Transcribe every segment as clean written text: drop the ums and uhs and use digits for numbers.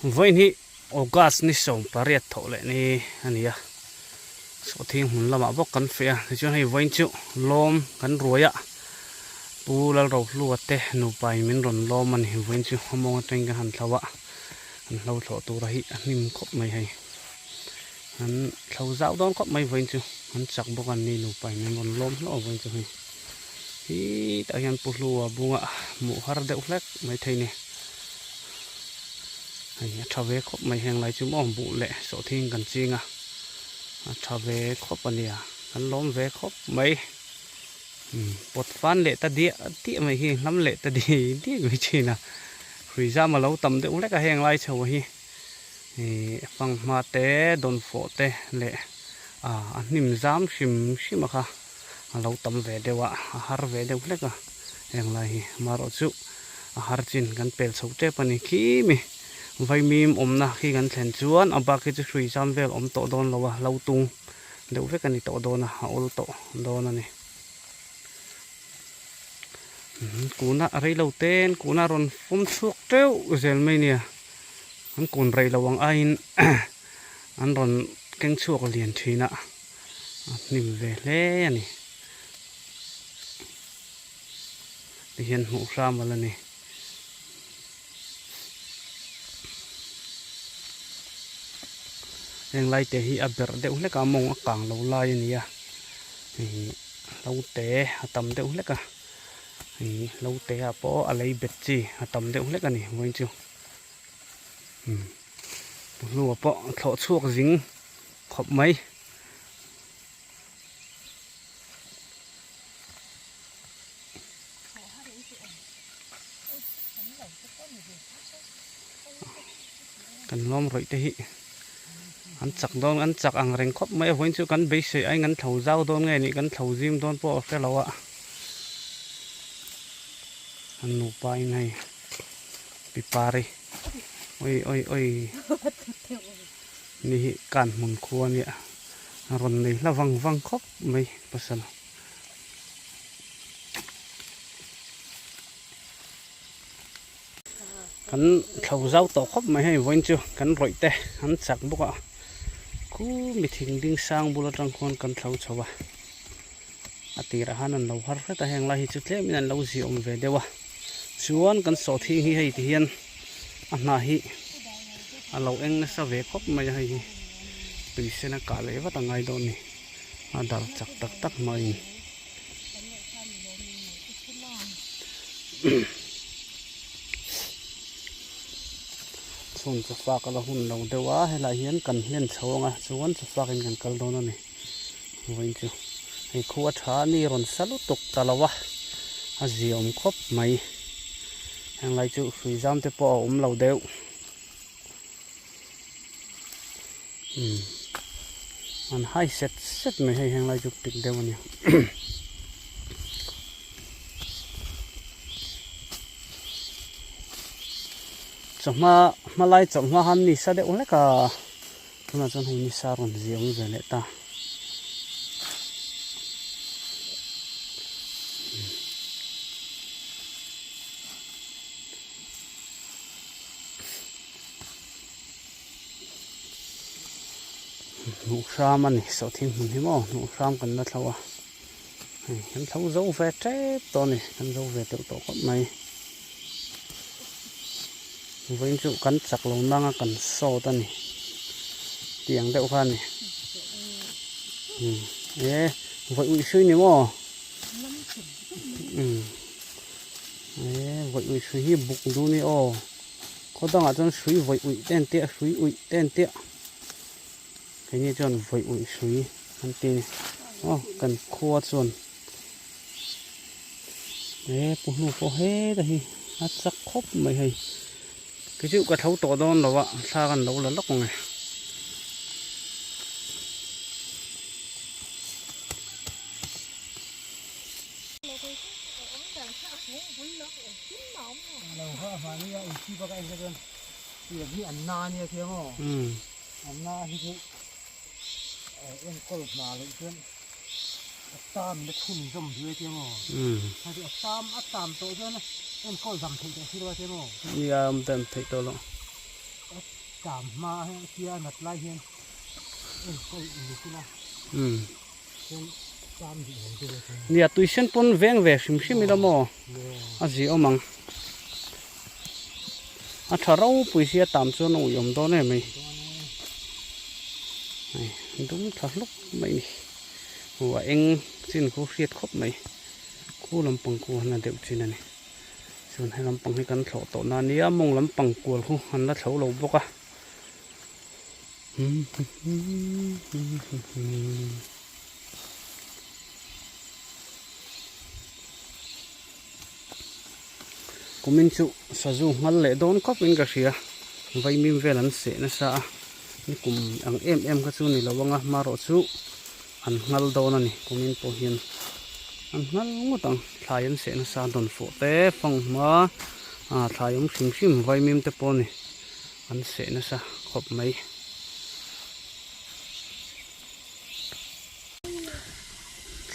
Với ní August ní sống Paris thổ lệ ní anh ấy số thiên mình làm bóc cắn phê thì cho hay với chịu lom cắn ruồi ạ bu là rau lúa tê nụ bài mình ròn lom mình hiểu với chịu không mong tranh cái hành thâu ạ hành thâu thổ tu ra hi anh em cọp mày hay hành thâu dạo đó cọp mày với chịu hành chặt bóc anh ní nụ bài mình ròn lom nó với chịu thì tại hiện bu lúa bu ạ mũ har đeo lek mấy thầy nè trà về khóc mày hàng lại chúng ông bụ lệ số thiên gần chi à trà về khóc anh à hắn lóm về khóc mày bột phan lệ ta địa tiệm mày hi lắm lệ ta đi đi người chi nè hủy ra mà lâu tầm để uống lấy cả hàng lại chầu hi phăng mà té đồn phổ té lệ anh niệm dám xìm xìm mà kha lâu tầm về đều ạ har về đều lấy cả hàng lại mà rồi chịu har chín gần bèn sầu té pani khí mi vậy mìm na khi gần thèn chuan ở bạc cái suy sam về tổ đòn lâu lâu tung đều với cái này tổ đòn à ô tổ đòn này cú na rây lâu tên cú na ron phun suốt treo zel mấy nè anh cún rây lâu ang anh anh ron keng suốt liền thủy nè nìm về lẽ này thì hiện hậu sam mà lần này yang lai te hi aber de ule ka mong kang lo lai ni ya lo te atam de ule ka lo te a po a lei bet chi atam de ule ka ni moin chu lu po tho chuak jing khop mai kan lom roi te hi anh chắc ang reng khop mấy với chú cắn bế sợi anh ngắn thầu dao đôn nghe nị cắn thầu diêm đôn po cái lâu ạ anh nụ bài này bị pari ôi nị cản mồn khua nị ạ rồi này là văng khop mấy person cắn thầu dao tổ khop mấy hay với chú cắn roi te anh chắc bốc ạ cú mi thình đinh sang bula trăng con cần thâu chوا ati ra hanan lo har ta heng lai chu tle min an lo zi om ve dewa chuan kan so thi hi hei ti hian ana hi a lo eng na sa ve khop mai hei pi se na ka le wa ta ngai do ni a dar chak tak tak mai sun fa ka la hun lo dewa hela hian kan hlen chhawanga chuan fa kan kan kal don ani voin chu hei khuwa tha ni ron salu tuk talawa a ziom khop mai hang lai chu hui jam te po lo deu an hai set mai hei hang lai chu tik deu ani choma malai choma han ni sa de ule ka tuna chan hei ni sa ron ziom ve le ta nu ram ani so thing mun hi mo nu ram kan na thawa kan thau zo ve tre to ni kan zo ve to khop mai với chú cắn chặt lâu năng cần sâu ta này tiếng đậu khan này vậy ui suy này mò vậy ui suy hi bụng đu này ô có đang ở trong suy vậy ui tên tiệt cái như chọn vậy ui suy anh tê ô cần khua chọn bụng nó có hết rồi hát sắc khóc mày hay cái chữ cả thấu tổ đòn đó ạ xa gần đâu là lóc này em col mà lấy chuyện tam nó khum dầm dưới thế mà hay thì tam tổ cho nó em col dầm thì cái gì đó thế mà dạ em tên thấy tôi luôn ตามมาให้เสียหนัดไล่เฮียนก็อยู่ที่นั่นเฮียนตามอยู่ที่เลย เนี่ยตุยเส้นปนแวงแวกชิมๆมีละหมออาจีเอามังถ้าเราปุ๋ยเสียตามส่วนอยมตัวเนี่ยไหมดูถ้าลุกไหมหัวเองสิ้นคู่เสียดครบไหมคู่ลำปังกูน่าเดี๋ยวจีนั่นนี่ส่วนให้ลำปังให้กันเถาโตนานี้มองลำปังกูคู่หันละเถาเราบกอ่ะกูมินจุสะจูงันเล่โดนก็เป็นกระเสียไว้มีเวลันเสนะซะนี่กุมอังเอ็มก็จูนี่ระวังอ่ะมารอจูอันงัลโดนนี่กูมินโพเฮียนอันงัลงตังทายันเสนะซะโดนโฟเต้ฟังมาทายันชิมไว้มีมเตปนี่อันเสนะซะขบไหม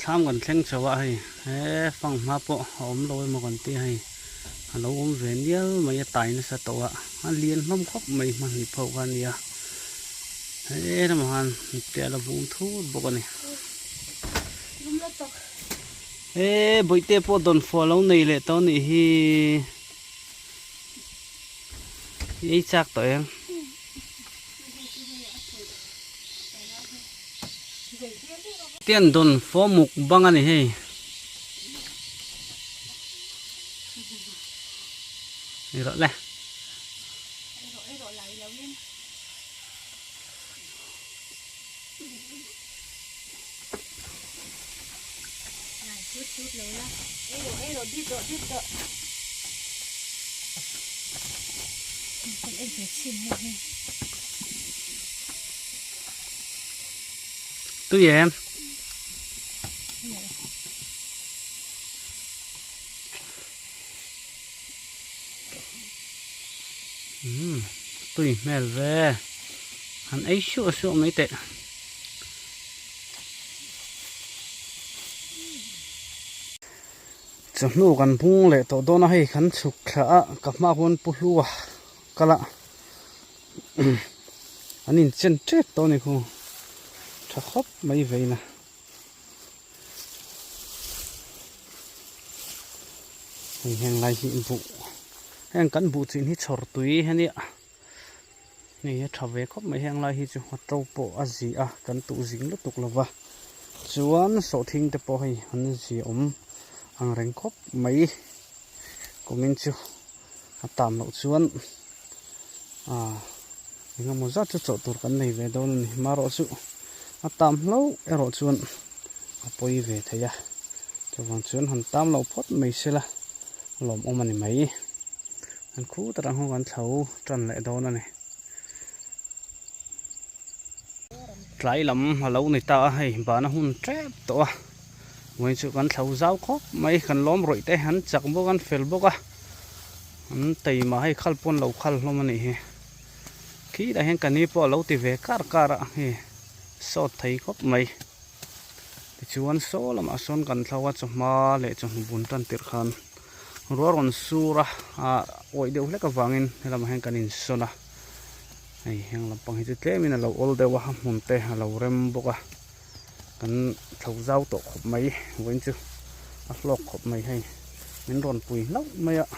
ทำกันเข่งจะว่าให้ฟังมาปะหอมโรยมาก่อนตีให้เราอมเวียนเดียวไม่ตายนะสัตว์ตัวเลี้ยนล้มครบไม่มันหิบเผากันเนี่ยทำหันเดี๋ยวเราบุ้งทูดบอกกันนี่บุยเตปอดอนฟอลล์นี่เลยตอนนี้ยี่จักตัวเองเตียนดอนฟอมุกบังอันนี้นี่รถเลยchútเลยละเอ้ดิดเป็นเอ็นเผ็ดชิมให้ตู้เย็นตุ้ยแม่เร่หันไอ้ชั่วไม่เตะจะนู่กันพุ่งเลยตัวโดนให้ขันสุขะกับมาคนปุ่ลัวกันละอันนี้เจนเจ็บตัวนี้คุณถ้าครบไม่ไหวนะแห่งไรหินบุแห่งกันบุจินที่ชอร์ตุยแค่นี้นี่ทวีครบไม่แห่งไรหินจะหัวโตโปอาจีอ่ะกันตุจิงลุตุกละวะจวนโสทิ้งแต่พอให้อันจีอังเร่งครบไม่ก็มินจูตามเราชวนยังมั่วจัดจุดตัวกันในเวดอนนี่มารอจูตามเรารอชวนปอยเวทยาจะวางชวนหันตามเราพอดไม่ใช่ละหลอมอมันไม่อันคู่ตรังหัวกันเท้าจันเลยดอนนี่หลายลำเราในตาให้บ้านหุ่นแจ๊บตัววันจุกันเท้าเจ้าครบไม่กันล้อมรอยแต่หันจักบกันเฟลบกะอันตีมาให้ขัลปนเราขัลลมันนี่ขี้ได้เห็นกันนี้พอเราตีเวการะสอดไทยครบไม่ที่ชวนโซ่ละมาส่วนกันเท้าว่าจะมาเละจนบุญตันติดขันรัวรอนสูระโอ้ยเดี๋ยวเล็กกับวังอินเรามาเห็นกันอินโซนะยังลำปังให้จุดเล่มินะเราโอลเดวะมุนเตะเราเริ่มบกะกันเท้าเจ้าตกขบไม่เว้นจูอัดลอกขบไม่ให้มันร้อนปุ๋ยเล่าไม่อะ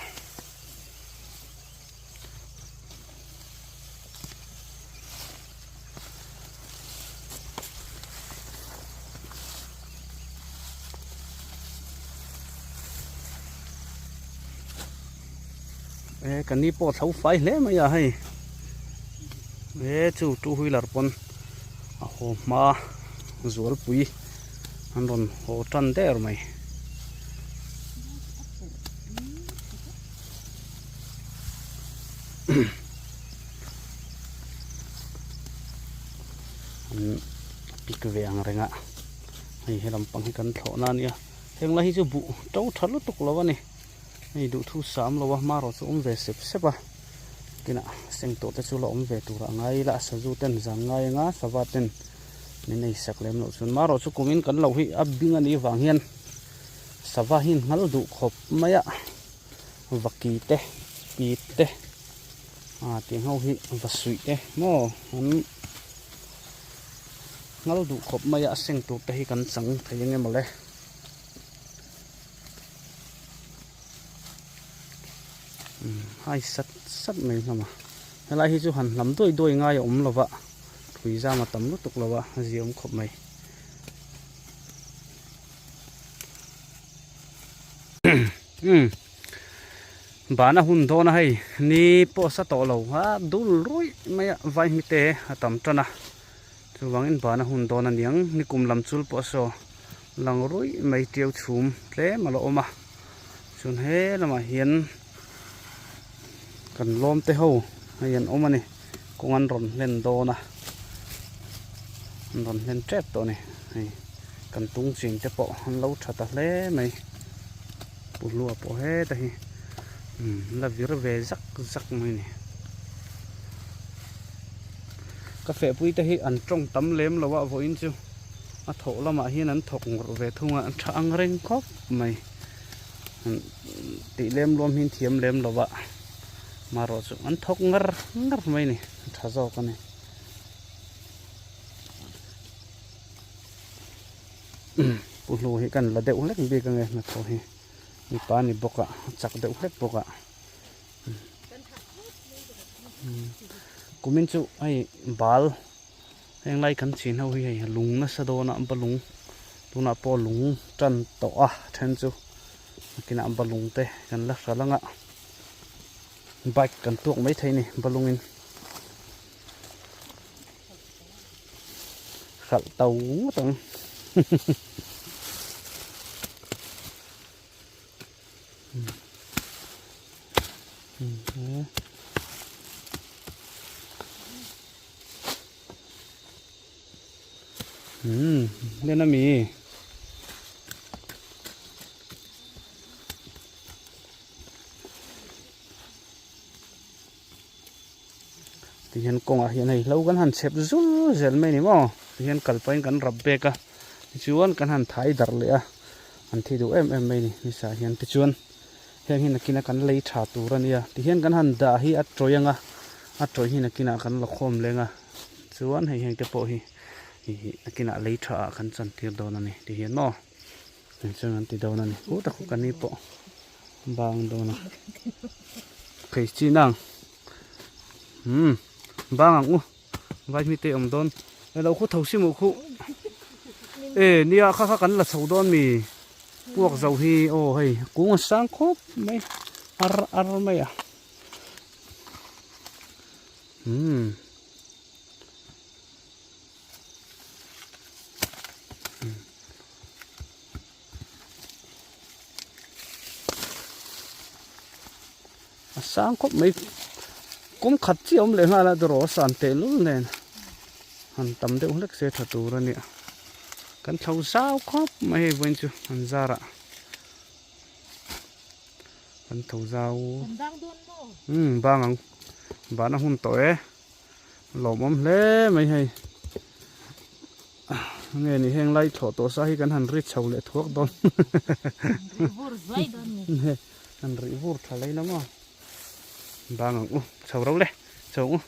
กันนี้ปอดเสาไฟเละไม่อะให้จู่หุยหลับปนโหมาสวลปุ๋ยอันร้อนโหจันเดอร์ไหมปีกเวียงอะไรเงี้ยให้ลำปังให้กันเถานั่นเนี่ยเฮงไรจะบุเจ้าทัดลุตุกแล้ววะนี่ดูทุสามแล้ววะมารอจะเวสิบใช่ปะกินอ่ะเสียงโตแต่ชุลเวตัวละไงละสะจุเต้นจังไงงะสวัสดิ์นี่ในสักเล่มเราส่วนมารอจะกุมินกันเราให้อับบิงอันนี้วางเฮียนสวัสดิ์งัลดูขบไม่อะวักกีเตปีเต tiếng hậu hi và sweet đấy mò hắn ngáo đủ khop mày sinh tụ đây cần sẵn thấy những em mà lấy hai sắt mấy mà hay là hi chú hẳn lắm đôi ngay là vợ thủy ra mà tắm lúc tục là vợ gì khop mày bà na hun do na hay ni po sa to lo ha dul rui maya vai mi te atam tana chuwangin bà na hun do na niang ni kum lam chul po so lang rui mai tiau chum tle ma lo oma chun he lama hian kan lom te ho hian oma ni kongan ron len do na ron len trep to ni kan tung ching te po lo thata hle mai pu lua po he ta hi là việc về rắc này nè cà phê bụi ta hi ăn trong tấm lem là vợ vội chứ thổ là mà hiền ăn thọc về thùng ăn trăng rên khóc mày tỷ lem luôn hiền thiếm lem là vợ mà rồi chứ ăn thọc ngар mày nè thả ra con này bụi lùi hi cần là đậu lách bê cái này mà thôi hi ni pa ni boka chak de uhlek boka kumin chu ai bal heng lai kan chin ho hi lung na sadona balung tuna po lung tran to a then chu kina balung te kan la salanga bike kan tuk mai thai ni balungin khal tau tang lên nó mì thì hiện công hiện này lâu gần hẳn xếp rú rèn mấy nè mò thì hiện cần phải cần rập bê cả chuan cần hẳn thái đar lệ hẳn thì đủ em mấy nè như sao hiện thì chuan hiện là kia cần lấy trả tù ra nè thì hiện cần hẳn đã hi at trôi nga at trôi hiện là kia cần là khom lên nga chuan hay hiện cái bộ hi kina lấy trả khăn chân tiêu đâu nè thì hiện mò chân ăn tiêu đâu nè cú ta không cần đi bộ bang đâu nè phải chi năng bang ăn u vai mi tê ông don đâu có thầu xí một khu ê nia khá cần là sầu don mì buộc dầu hi ô hay cũng sáng khốp mấy ar mấy à sáng khốp mấy cũng khát chi ông lên là đồ sản tệ luôn nè hắn tầm đều lắc xe thật tù ra nè cần thâu sao khốp mấy bên chứ hắn ra ạ cần thâu sao ba ngang ba nó hun tối lồm ôm lé mấy hay nghe này heng lai thọ tổ sa hi cần hắn rít sầu lệ thuốc đón hắn rít vụt thà lấy lắm à ba ngang sầu đâu đấy sầu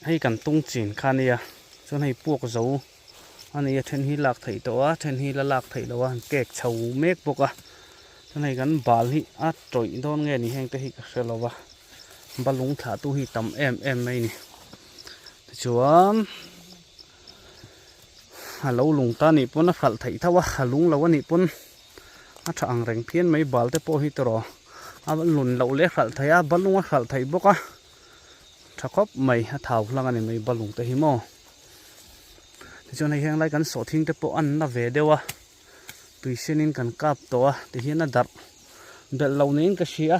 hay cần tung chỉnh khan đi à cho này buộc dấu anh ấy thiên hi lạc thầy tổ thiên hi là lạc thầy đâu anh kẹt sầu mét buộc à cho này gắn bال hi át trội đón nghe này heng cái hi cái lâu à bal lúng thả tu hi tầm em mấy nè chuan lâu lúng ta nị pun nó phật thầy thao à lúng lâu nị pun nó chẳng rèn phiên mấy bal te po hi tro à vẫn lún lâu lẽ phật thầy à bal lúng phật thầy buộc à thà khóc mày thảo lăng anh mày bal lúng te hi mo cho này heng lai kan so thing te po an na ve dewa tui senin kan kap to a ti hian a dar bel lo nin ka sia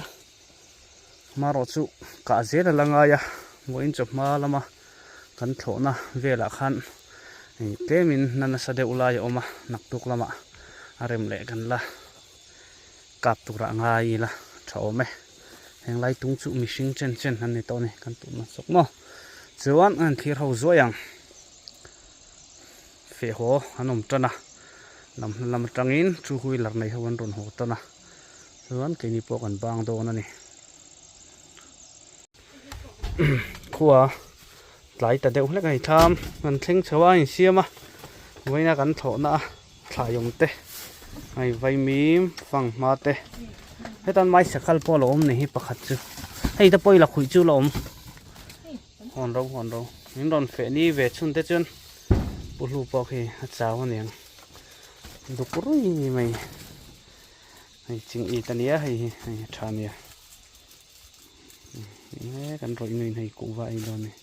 maro chu ka zela langa ya moin chop ma lama kan thlona vela khan temin nana sa de ulai oma naktuk lama arem le kan la kap tura ngai la thome heng lai tung chu mishing chen han ni to ni kan tu na sok mo chuan an thir ho zoyang phê hồ anh ông chân à làm trăng in chú hui lạc này không ăn rồn hồ chân à rồi cái này bộ còn bang đồ này ขัวไหลแต่เดี๋ยวเล็กไอ้ทำมันทิ้งเชื่อว่าเสียมาไว้นะกันโถนะถ่ายงเตะไอ้ไว้มีฟังมาเตะให้ตอนไม้สักขัลพอลมนี่ประคัดจูให้ตะปอยละคุยจูลมหอนเรายังโดนเฟนี่เวชุนเตจนปุลูปอกให้จ้าวเนี่ยดูกรุ่ยไหมให้จริงอีตาเนี้ยให้ชาเนี่ยกันรอยหนึ่งให้กูว่าไอ้โดนนี่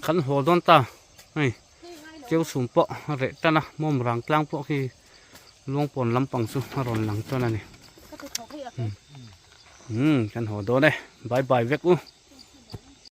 ขันหัวโดนตาไอ้เจ้าสุ่มเปาะเรตนะมุมรังกลางเปาะที่ลวงปนลำปังสุมารอนหลังตัวนั่นนี่ขันหัวโดนเลยบายเวกุ